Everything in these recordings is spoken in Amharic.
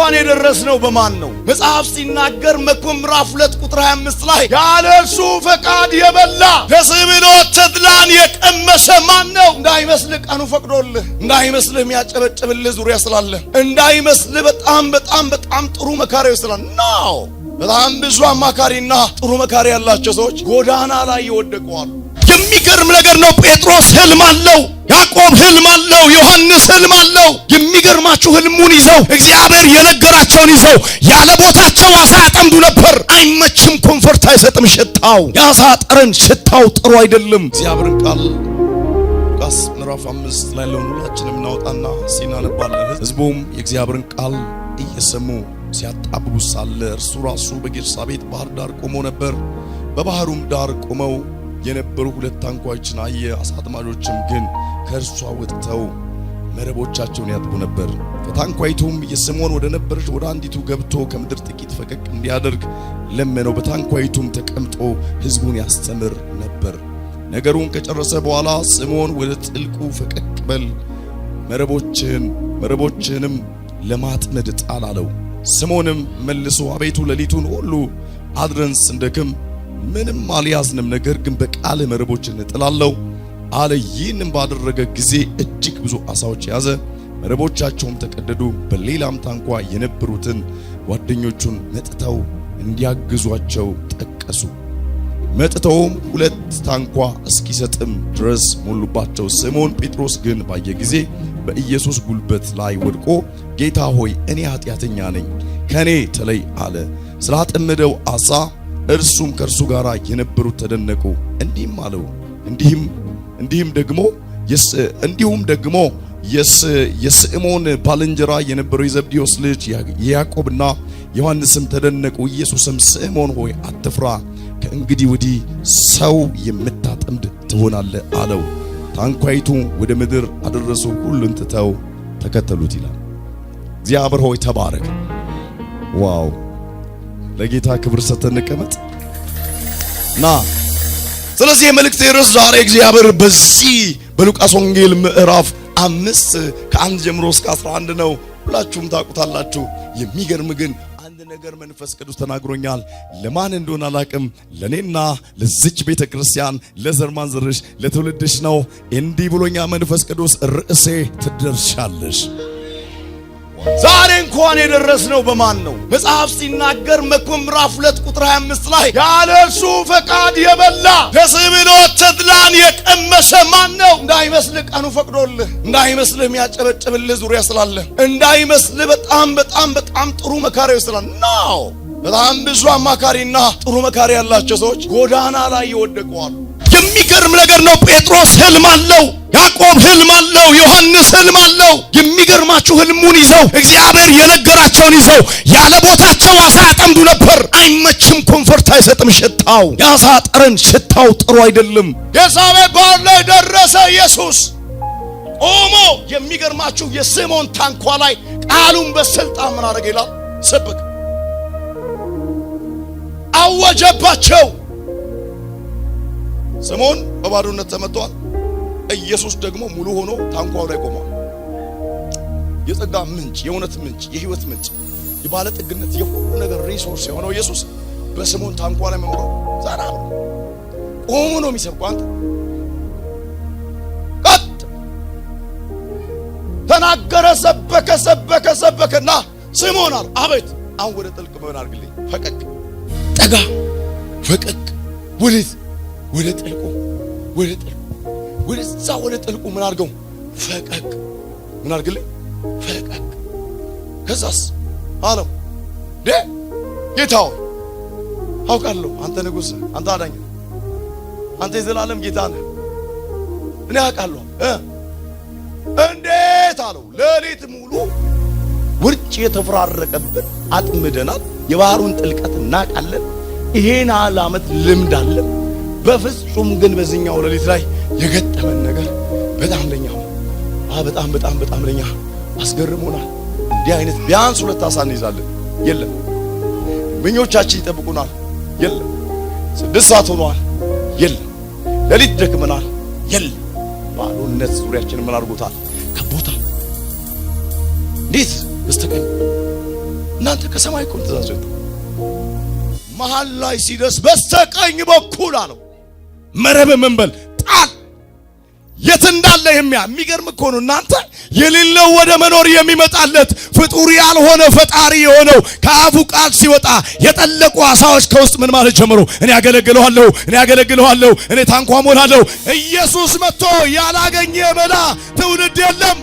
እንኳን የደረስነው በማን ነው? መጽሐፍ ሲናገር መክብብ ምዕራፍ 2 ቁጥር 25 ላይ ያለሱ ፈቃድ የበላ ደስ ብሎት ተድላን የቀመሰ ማን ነው? እንዳይመስልህ ቀኑ ፈቅዶልህ፣ እንዳይመስልህ የሚያጨበጭብልህ ዙሪያ ስላለ፣ እንዳይመስልህ በጣም ጥሩ መካሪው ስላለ ነው። በጣም ብዙ አማካሪና ጥሩ መካሪ ያላቸው ሰዎች ጎዳና ላይ ይወደቁዋል። የሚገርም ነገር ነው። ጴጥሮስ ህልም አለው፣ ያዕቆብ ህልም አለው፣ ዮሐንስ ህልም አለው። የሚገርማችሁ ህልሙን ይዘው እግዚአብሔር የነገራቸውን ይዘው ያለ ቦታቸው አሳ ያጠምዱ ነበር። አይመችም፣ ኮንፈርት አይሰጥም። ሽታው የአሳ ጠረን ሽታው ጥሩ አይደለም። እግዚአብሔርን ቃል ሉቃስ ምዕራፍ 5 ላይ ሁላችንም እናወጣና ሲናነባለን። ህዝቡም የእግዚአብሔርን ቃል እየሰሙ ሲያጣብቡ ሳለ እርሱ ራሱ በጌርሳቤጥ ባህር ዳር ቆሞ ነበር። በባህሩም ዳር ቆመው የነበሩ ሁለት ታንኳዎችን አየ። አሳ አጥማጆችም ግን ከእርሷ ወጥተው መረቦቻቸውን ያጥቡ ነበር። ከታንኳይቱም የስምዖን ወደ ነበረች ወደ አንዲቱ ገብቶ ከምድር ጥቂት ፈቀቅ እንዲያደርግ ለመነው። በታንኳይቱም ተቀምጦ ሕዝቡን ያስተምር ነበር። ነገሩን ከጨረሰ በኋላ ስምዖን ወደ ጥልቁ ፈቀቅ በል፣ መረቦችህንም ለማጥመድ ጣል አለው። ስምዖንም መልሶ አቤቱ ሌሊቱን ሁሉ አድረን ስንደክም ምንም አልያዝንም፣ ነገር ግን በቃል መረቦችን እጥላለሁ አለ። ይህንም ባደረገ ጊዜ እጅግ ብዙ አሳዎች ያዘ፣ መረቦቻቸውም ተቀደዱ። በሌላም ታንኳ የነበሩትን ጓደኞቹን መጥተው እንዲያግዟቸው ጠቀሱ። መጥተውም ሁለት ታንኳ እስኪሰጥም ድረስ ሞሉባቸው። ስምዖን ጴጥሮስ ግን ባየ ጊዜ በኢየሱስ ጉልበት ላይ ወድቆ ጌታ ሆይ እኔ ኃጢአተኛ ነኝ፣ ከኔ ተለይ አለ። ስላጠመደው አሳ እርሱም ከእርሱ ጋር የነበሩት ተደነቁ። እንዲህም አለው እንዲሁም ደግሞ የስምዖን ባልንጀራ የነበረው የዘብዴዎስ ልጅ የያዕቆብና ዮሐንስም ተደነቁ። ኢየሱስም ስምዖን ሆይ አትፍራ፣ ከእንግዲህ ወዲህ ሰው የምታጠምድ ትሆናለህ አለው። ታንኳይቱ ወደ ምድር አደረሱ፣ ሁሉን ትተው ተከተሉት ይላል። እግዚአብሔር ሆይ ተባረክ። ዋው! ለጌታ ክብር ሰጥተን እንቀመጥ ና። ስለዚህ የመልእክት ርዕስ ዛሬ እግዚአብሔር በዚህ በሉቃስ ወንጌል ምዕራፍ 5 ከ1 ጀምሮ እስከ 11 ነው። ሁላችሁም ታውቁታላችሁ። የሚገርም ግን አንድ ነገር መንፈስ ቅዱስ ተናግሮኛል። ለማን እንደሆነ አላቅም። ለኔና ለዚች ቤተክርስቲያን ለዘር ማንዘርሽ ለትውልድሽ ነው። እንዲህ ብሎኛ መንፈስ ቅዱስ ርዕሴ ትደርሻለሽ። ዛሬ እንኳን የደረስነው በማን ነው? መጽሐፍ ሲናገር መክብብ ምዕራፍ 2 ቁጥር 25 ላይ ያለሱ ፈቃድ የበላ ደስ ብሎት ተድላን የቀመሰ ማን ነው? እንዳይመስልህ ቀኑ ፈቅዶልህ፣ እንዳይመስልህ የሚያጨበጭብልህ ዙሪያ ስላለ፣ እንዳይመስልህ በጣም ጥሩ መካሪው ስላለ ነው። በጣም ብዙ አማካሪና ጥሩ መካሪ ያላቸው ሰዎች ጎዳና ላይ ይወደቁዋል። የሚገርም ነገር ነው። ጴጥሮስ ህልም አለው፣ ያዕቆብ ህልም አለው፣ ዮሐንስ ህልም አለው። የሚገርማችሁ ህልሙን ይዘው እግዚአብሔር የነገራቸውን ይዘው ያለ ቦታቸው አሳ ያጠምዱ ነበር። አይመችም፣ ኮንፈርት አይሰጥም። ሽታው የአሳ ጠረን ሽታው ጥሩ አይደለም። የጌርሳቤጥ ባህር ላይ ደረሰ ኢየሱስ ቆሞ። የሚገርማችሁ የስምዖን ታንኳ ላይ ቃሉን በስልጣን ምን አደረገ ይላል? ሰበከ፣ አወጀባቸው። ስምዖን በባዶነት ተመቷል። ኢየሱስ ደግሞ ሙሉ ሆኖ ታንኳው ላይ ቆሟል። የጸጋ ምንጭ፣ የእውነት ምንጭ፣ የህይወት ምንጭ፣ የባለጠግነት የሁሉ ነገር ሪሶርስ የሆነው ኢየሱስ በስምዖን ታንኳ ላይ መቆሙ ዛና ቆሞ ነው የሚሰብከው። አንተ ቀጥ ተናገረ፣ ሰበከና ስምዖን አለ አቤት። አሁን ወደ ጥልቅ ምን አድርግልኝ? ፈቀቅ ጠጋ፣ ፈቀቅ ወዴት? ወደ ጥልቁ ወደ ጥልቁ ምን አድርገው? ፈቀቅ ምን አድርግልኝ? ፈቀቅ። ከዛስ አለው ጌታው አውቃለሁ፣ አንተ ንጉሥ፣ አንተ አዳኝ፣ አንተ የዘላለም ጌታ ነህ፣ እኔ አውቃለሁ። እንዴት አለው? ሌሊት ሙሉ ውርጭ የተፈራረቀብን አጥምደናል፣ የባህሩን ጥልቀት እናውቃለን፣ ይሄን ዓመት ልምድ አለን። በፍጹም ግን በዚህኛው ሌሊት ላይ የገጠመን ነገር በጣም ለኛ አስገርሞናል። እንዲህ አይነት ቢያንስ 2 አሳ እንይዛለን፣ የለም። ምኞቻችን ይጠብቁናል፣ የለም። 6 ሰዓት ሆኗል፣ የለም። ሌሊት ደክመናል፣ የለም። ባዶነት ዙሪያችን ምን አድርጎታል? ከቦታ እንዴት በስተቀኝ እናንተ ከሰማይ እኮ ትእዛዝ ወጣ። መሃል ላይ ሲደርስ በስተቀኝ በኩል አለው መረብ መንበል ጣል። የት እንዳለ የሚገርም እኮ ነው እናንተ። የሌለው ወደ መኖር የሚመጣለት ፍጡር ያልሆነ ፈጣሪ የሆነው ከአፉ ቃል ሲወጣ የጠለቁ አሳዎች ከውስጥ ምን ማለት ጀመሩ? እኔ ያገለግለዋለሁ፣ እኔ ታንኳ ሞላለሁ። ኢየሱስ መጥቶ ያላገኘ መላ ትውልድ የለም።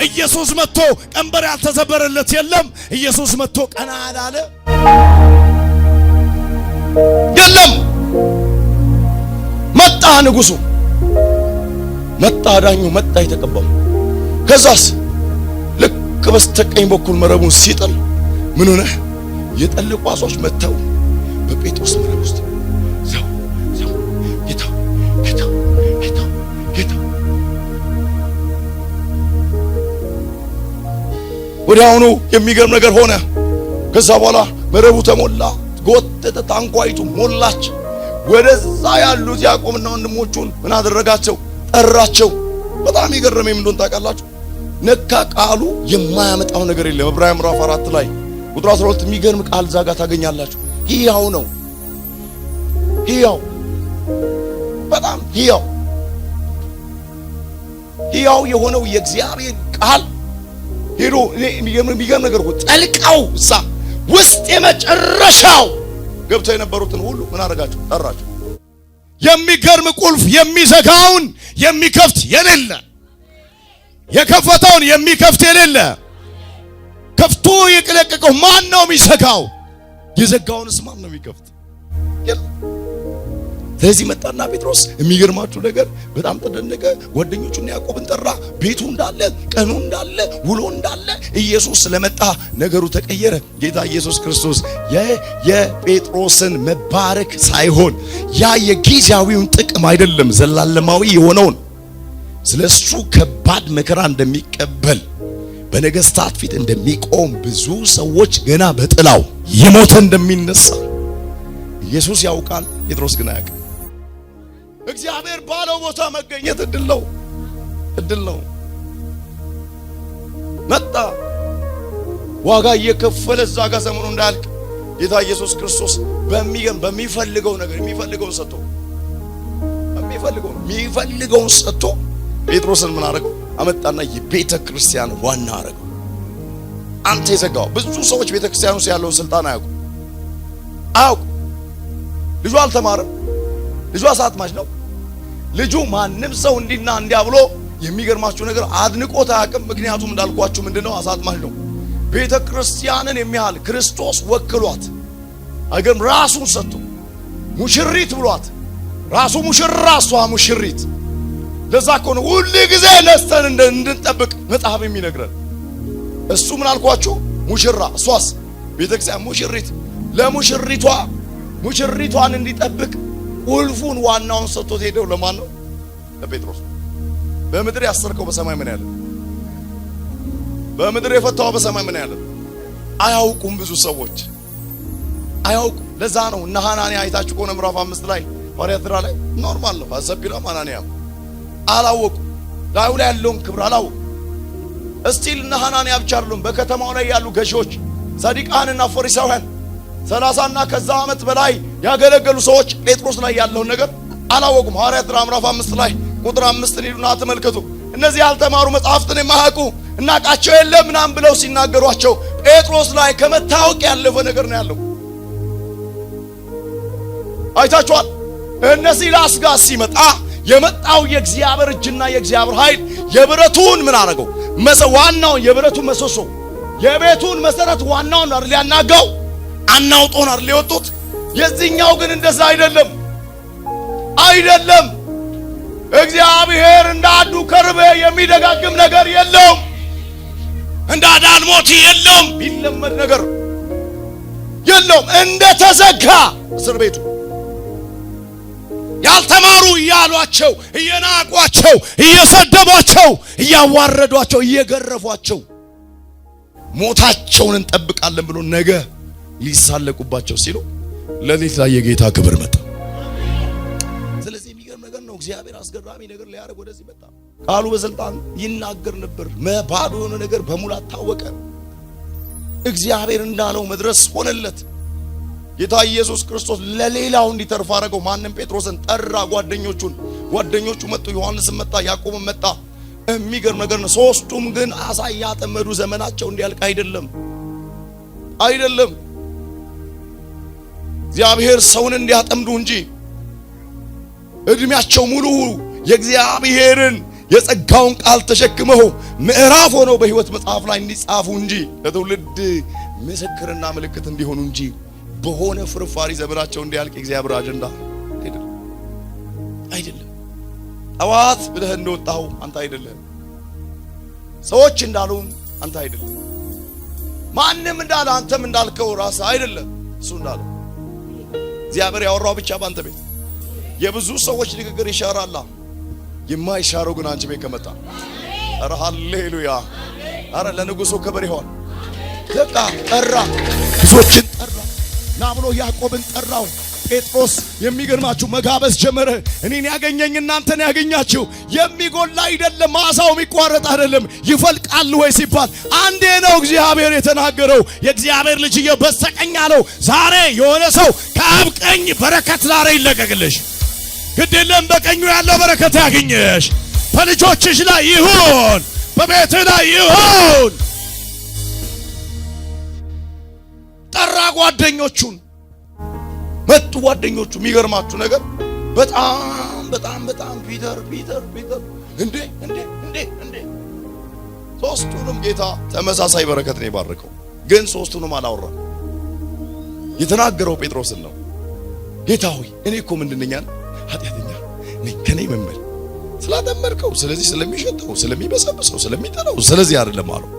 ኢየሱስ መጥቶ ቀንበር ያልተሰበረለት የለም። ኢየሱስ መጥቶ ቀና ያላለ የለም። መጣ ንጉሱ፣ መጣ ዳኙ፣ መጣ የተቀባው። ከዛስ ልክ በስተቀኝ በኩል መረቡን ሲጥል ምን ሆነ? የጠለቁ አሳዎች መጥተው በጴጥሮስ መረብ ውስጥ ዘው ጌታ ወዲያውኑ የሚገርም ነገር ሆነ። ከዛ በኋላ መረቡ ተሞላ፣ ጎተተ፣ ታንኳይቱ ሞላች። ወደዛ ያሉት ያዕቆብና ወንድሞቹን ምን አደረጋቸው? ጠራቸው። በጣም የገረመኝ ምን እንደሆነ ታውቃላችሁ? ነካ ቃሉ የማያመጣው ነገር የለም። ዕብራውያን ምዕራፍ 4 ላይ ቁጥር 12 የሚገርም ቃል እዛ ጋር ታገኛላችሁ። ሕያው ነው። ሕያው በጣም ሕያው የሆነው የእግዚአብሔር ቃል ሄዶ የሚገርም ነገር እኮ ጠልቀው እዛ ውስጥ የመጨረሻው ገብተው የነበሩትን ሁሉ ምን አደረጋቸው? ጠራቸው። የሚገርም ቁልፍ የሚዘጋውን የሚከፍት የሌለ፣ የከፈተውን የሚከፍት የሌለ፣ ከፍቶ የቀለቀቀው ማን ነው የሚዘጋው? የዘጋውንስ ማን ነው የሚከፍት? ስለዚህ መጣና ጴጥሮስ የሚገርማችሁ ነገር በጣም ተደነቀ። ጓደኞቹና ያዕቆብን ጠራ። ቤቱ እንዳለ፣ ቀኑ እንዳለ፣ ውሎ እንዳለ ኢየሱስ ስለመጣ ነገሩ ተቀየረ። ጌታ ኢየሱስ ክርስቶስ የጴጥሮስን መባረክ ሳይሆን ያ የጊዜያዊውን ጥቅም አይደለም፣ ዘላለማዊ የሆነውን ስለሱ ከባድ መከራ እንደሚቀበል በነገስታት ፊት እንደሚቆም ብዙ ሰዎች ገና በጥላው የሞተ እንደሚነሳ ኢየሱስ ያውቃል። ጴጥሮስ ግን አያውቅም። እግዚአብሔር ባለው ቦታ መገኘት እድል ነው። መጣ ዋጋ እየከፈለ እዛ ጋር ዘመኑ እንዳያልቅ ጌታ ኢየሱስ ክርስቶስ በሚፈልገው ነገር የሚፈልገውን ሰጥቶ ጴጥሮስን ምን አደረገው? አመጣና የቤተ ክርስቲያን ዋና አደረገው። አንተ የዘጋው ብዙ ሰዎች ቤተ ክርስቲያን ውስጥ ያለውን ስልጣን አያውቁ። ልጁ አልተማረም። ልጁ አሳጥማጅ ነው። ልጁ ማንም ሰው እንዲና እንዲያ ብሎ የሚገርማችሁ ነገር አድንቆት አያውቅም። ምክንያቱም እንዳልኳችሁ ምንድነው? አሳጥማጅ ነው። ቤተ ክርስቲያንን የሚያህል ክርስቶስ ወክሏት አይገርም? ራሱን ሰጥቶ ሙሽሪት ብሏት፣ ራሱ ሙሽራ እሷ ሙሽሪት። ለዛ እኮ ነው ሁሉ ጊዜ ነስተን እንድንጠብቅ መጽሐፍ የሚነግረን። እሱ ምን አልኳችሁ? ሙሽራ፣ እሷስ ቤተ ክርስቲያን ሙሽሪት። ሙሽሪቷን እንዲጠብቅ ቁልፉን ዋናውን ሰጥቶት ሄደው ለማን ነው? ለጴጥሮስ። በምድር ያሰርከው በሰማይ ምን ያለ? በምድር የፈታው በሰማይ ምን ያለ? አያውቁም። ብዙ ሰዎች አያውቁም። ለዛ ነው እነ ሐናንያ አይታችሁ ከሆነ ምዕራፍ 5 ላይ ሐዋርያት ሥራ ላይ ኖርማል ነው። አሰቢራ ሐናንያ አላወቁም። ላዩ ላይ ያለውን ክብር አላወቁም። እስቲል እነ ሐናንያ ብቻ አይደሉም። በከተማው ላይ ያሉ ገዢዎች ሰዲቃንና ፈሪሳውያን 30 እና ከዛ ዓመት በላይ ያገለገሉ ሰዎች ጴጥሮስ ላይ ያለውን ነገር አላወቁም። ሐዋርያት ሥራ ምዕራፍ 5 ላይ ቁጥር 5 ሄዱና ተመልከቱ። እነዚህ ያልተማሩ መጽሐፍትን የማያውቁ እናቃቸው የለም ምናምን ብለው ሲናገሯቸው ጴጥሮስ ላይ ከመታወቅ ያለፈ ነገር ነው ያለው። አይታችኋል። እነ ሲላስ ጋር ሲመጣ የመጣው የእግዚአብሔር እጅና የእግዚአብሔር ኃይል የብረቱን ምን አረገው? ዋናውን የብረቱን መሰሶ የቤቱን መሰረት ዋናውን አይደል ያናጋው? አናውጦን አይደል የወጡት? የዚህኛው ግን እንደዛ አይደለም። እግዚአብሔር እንዳዱ ከርቤ የሚደጋግም ነገር የለውም። እንደ ዳልሞቲ የለውም። ቢለመድ ነገር የለውም። እንደተዘጋ እስር ቤቱ ያልተማሩ እያሏቸው እየናቋቸው እየሰደቧቸው እያዋረዷቸው እየገረፏቸው ሞታቸውን እንጠብቃለን ብሎ ነገ ሊሳለቁባቸው ሲሉ ለሊት ላይ የጌታ ክብር መጣ። ስለዚህ የሚገርም ነገር ነው። እግዚአብሔር አስገራሚ ነገር ሊያደርግ ወደዚህ መጣ። ቃሉ በስልጣን ይናገር ነበር። ባዶ የሆነ ነገር በሙላት ታወቀ። እግዚአብሔር እንዳለው መድረስ ሆነለት። ጌታ ኢየሱስ ክርስቶስ ለሌላው እንዲተርፍ አደረገው። ማንም ጴጥሮስን ጠራ፣ ጓደኞቹ መጡ፣ ዮሐንስም መጣ፣ ያዕቆብም መጣ። የሚገርም ነገር ነው። ሶስቱም ግን አሳ ያጠመዱ ዘመናቸው እንዲያልቅ አይደለም። እግዚአብሔር ሰውን እንዲያጠምዱ እንጂ እድሜያቸው ሙሉ የእግዚአብሔርን የጸጋውን ቃል ተሸክመው ምዕራፍ ሆነው በሕይወት መጽሐፍ ላይ እንዲጻፉ እንጂ ለትውልድ ምስክርና ምልክት እንዲሆኑ እንጂ በሆነ ፍርፋሪ ዘመናቸው እንዲያልቅ የእግዚአብሔር አጀንዳ አይደለም። ጠዋት ብለህ እንደወጣው አንተ አይደለም። ሰዎች እንዳሉ አንተ አይደለም። ማንም እንዳለ አንተም እንዳልከው ራስህ አይደለም። እሱ እንዳለ እግዚአብሔር ያወራው ብቻ ባንተ ቤት የብዙ ሰዎች ንግግር ይሻራል። የማይሻረው ግን አንቺ ቤት ከመጣ አረ ሃሌሉያ! አረ ለንጉሱ ክብር ይሆን። በቃ ጠራ፣ ብዙዎችን ጠራ። ና ብሎ ያዕቆብን ጠራው። ጴጥሮስ የሚገርማችሁ መጋበዝ ጀመረ። እኔን ያገኘኝ እናንተን ያገኛችሁ። የሚጎላ አይደለም፣ ማሳው የሚቋረጥ አይደለም። ይፈልቃል ወይ ሲባል አንዴ ነው እግዚአብሔር የተናገረው። የእግዚአብሔር ልጅ በስተቀኝ አለው። ዛሬ የሆነ ሰው ከአብ ቀኝ በረከት ዛሬ ይለቀቅልሽ። ግድለም በቀኙ ያለው በረከት ያገኘሽ። በልጆችሽ ላይ ይሁን፣ በቤትህ ላይ ይሁን። ጠራ ጓደኞቹን መጡ። ጓደኞቹ የሚገርማችሁ ነገር በጣም ፒተር እንዴ ሶስቱንም ጌታ ተመሳሳይ በረከት ነው የባረከው። ግን ሶስቱንም አላወራም። የተናገረው ጴጥሮስን ነው። ጌታ ሆይ እኔ እኮ ምንድነኛ ኃጢአተኛ ነኝ፣ ከኔ መመል ስላደመርከው፣ ስለዚህ ስለሚሸተው፣ ስለሚበሰብሰው፣ ስለሚጠላው ስለዚህ አይደለም አለው።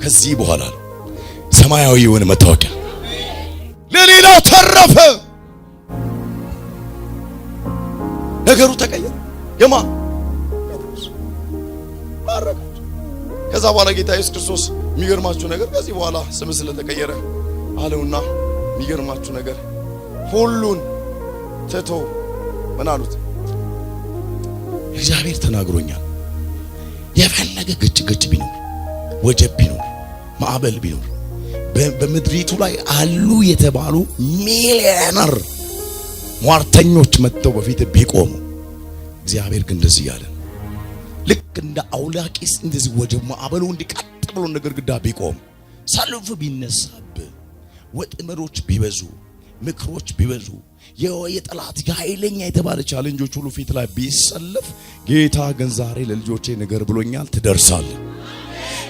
ከዚህ በኋላ ነው ሰማያዊውን መታወቂያ ለሌላው ተረፈ። ነገሩ ተቀየረ። ጴጥሮስ ባረካቸው። ከዛ በኋላ ጌታ ኢየሱስ ክርስቶስ የሚገርማችሁ ነገር ከዚህ በኋላ ስም ስለተቀየረ አለውና የሚገርማችሁ ነገር ሁሉን ትቶ ምን አሉት? እግዚአብሔር ተናግሮኛል። የፈለገ ግጭ ቢኖር፣ ወጀብ ቢኖር፣ ማዕበል ቢኖር፣ በምድሪቱ ላይ አሉ የተባሉ ሚሊዮነር ሟርተኞች መጥተው በፊት ቢቆሙ፣ እግዚአብሔር ግን እንደዚህ ያለ ልክ እንደ አውላቂስ እንደዚህ ወጀብ ማዕበሉ እንዲቀጥ ብሎ እንደ ግድግዳ ቢቆም፣ ሰልፍ ቢነሳብ፣ ወጥመዶች ቢበዙ፣ ምክሮች ቢበዙ፣ የጠላት ኃይለኛ የተባለ ቻሌንጆች ሁሉ ፊት ላይ ቢሰለፍ፣ ጌታ ግን ዛሬ ለልጆቼ ነገር ብሎኛል፣ ትደርሳለህ።